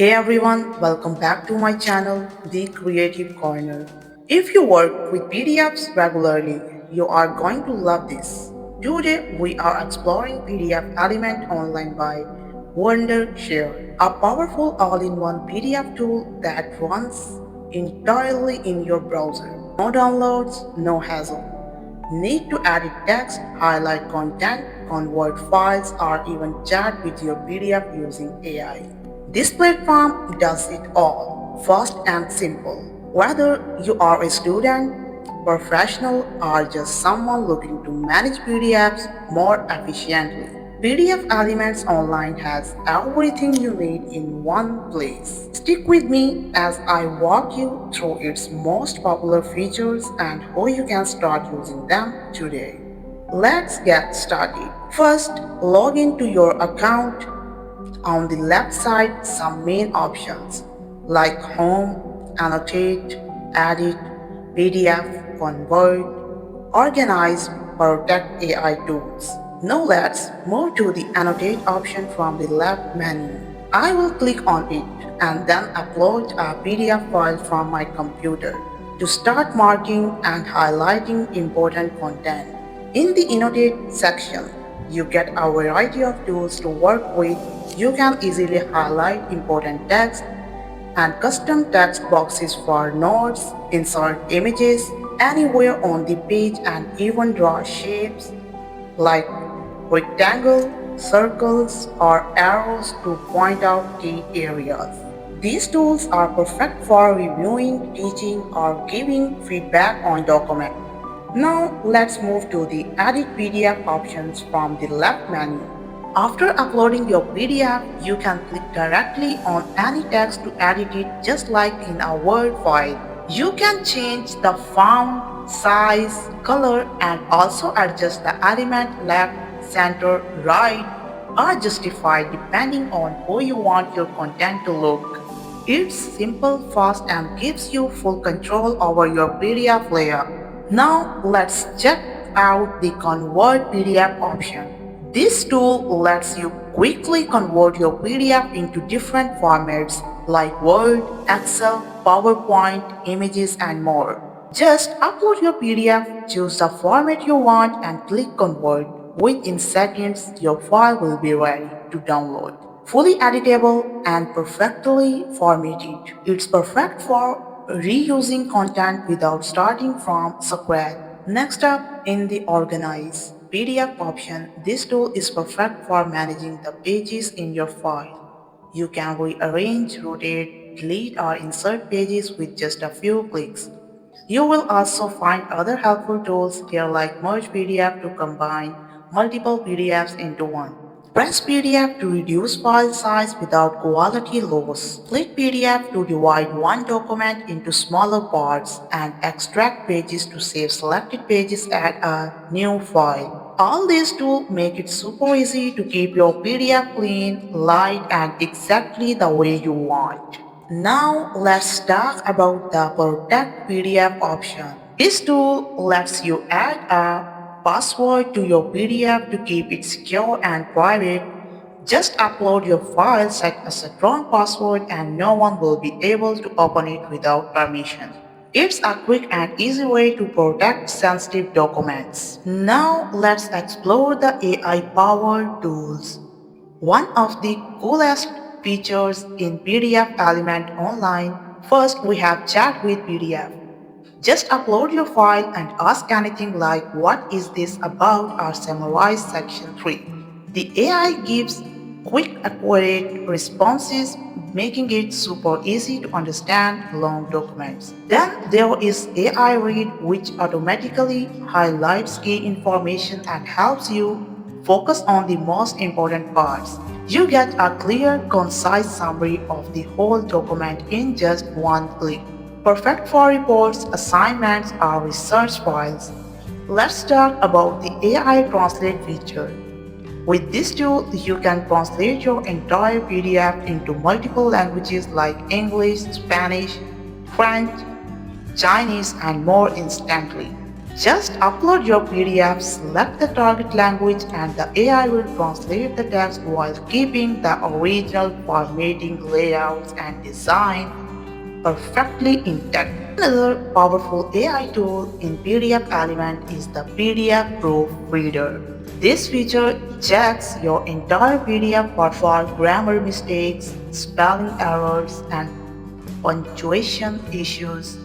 Hey everyone, welcome back to my channel, The Creative Corner. If you work with PDFs regularly, you are going to love this. Today we are exploring PDF Element Online by Wondershare, a powerful all-in-one PDF tool that runs entirely in your browser. No downloads, no hassle. Need to edit text, highlight content, convert files, or even chat with your PDF using AI. This platform does it all, fast and simple. Whether you are a student, professional, or just someone looking to manage PDFs more efficiently, PDF Elements Online has everything you need in one place. Stick with me as I walk you through its most popular features and how you can start using them today. Let's get started. First, log into your account. On the left side, some main options like Home, Annotate, Edit, PDF, Convert, Organize, Protect AI tools. Now let's move to the Annotate option from the left menu. I will click on it and then upload a PDF file from my computer to start marking and highlighting important content. In the Annotate section, you get a variety of tools to work with. You can easily highlight important text and custom text boxes for notes, insert images anywhere on the page, and even draw shapes like rectangle, circles, or arrows to point out key areas. These tools are perfect for reviewing, teaching, or giving feedback on documents. Now let's move to the Edit PDF options from the left menu. After uploading your PDF, you can click directly on any text to edit it just like in a Word file. You can change the font, size, color, and also adjust the element left, center, right, or justify depending on how you want your content to look. It's simple, fast, and gives you full control over your PDF layout. Now let's check out the Convert PDF option. This tool lets you quickly convert your PDF into different formats like Word, Excel, PowerPoint, images, and more. Just upload your PDF, choose the format you want, and click Convert. Within seconds, your file will be ready to download. Fully editable and perfectly formatted. It's perfect for reusing content without starting from scratch. Next up, in the Organize PDF option, this tool is perfect for managing the pages in your file. You can rearrange, rotate, delete, or insert pages with just a few clicks. You will also find other helpful tools here like Merge PDF to combine multiple PDFs into one. Press PDF to reduce file size without quality loss. Split PDF to divide one document into smaller parts and extract pages to save selected pages at a new file. All these tools make it super easy to keep your PDF clean, light, and exactly the way you want. Now let's talk about the Protect PDF option. This tool lets you add a password to your PDF to keep it secure and private. Just upload your file, set a strong password, and no one will be able to open it without permission. It's a quick and easy way to protect sensitive documents. Now let's explore the AI-powered tools. One of the coolest features in PDF Element Online. First, we have Chat with PDF. Just upload your file and ask anything like what is this about or summarize section 3. The AI gives quick, accurate responses, making it super easy to understand long documents. Then there is AI Read, which automatically highlights key information and helps you focus on the most important parts. You get a clear, concise summary of the whole document in just one click. Perfect for reports, assignments, or research files. Let's talk about the AI Translate feature. With this tool, you can translate your entire PDF into multiple languages like English, Spanish, French, Chinese, and more instantly. Just upload your PDF, select the target language, and the AI will translate the text while keeping the original formatting, layouts, and design perfectly intact. Another powerful AI tool in PDF Element is the PDF Proofreader. This feature checks your entire PDF for grammar mistakes, spelling errors, and punctuation issues,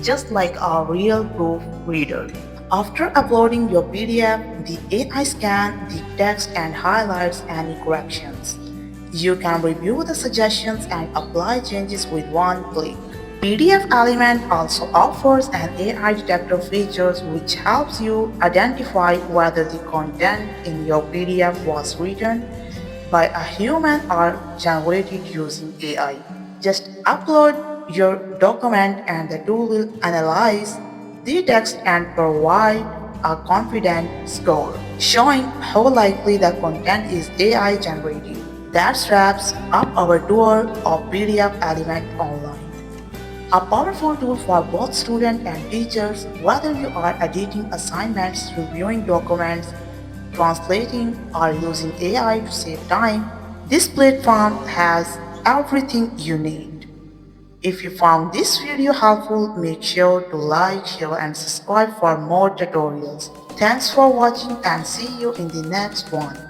just like a real proofreader. After uploading your PDF, the AI scans the text and highlights any corrections. You can review the suggestions and apply changes with one click. PDF Element also offers an AI detector feature which helps you identify whether the content in your PDF was written by a human or generated using AI. Just upload your document and the tool will analyze the text and provide a confident score, showing how likely the content is AI generated. That wraps up our tour of PDF Element Online, a powerful tool for both students and teachers, whether you are editing assignments, reviewing documents, translating, or using AI to save time. This platform has everything you need. If you found this video helpful, make sure to like, share, and subscribe for more tutorials. Thanks for watching and see you in the next one.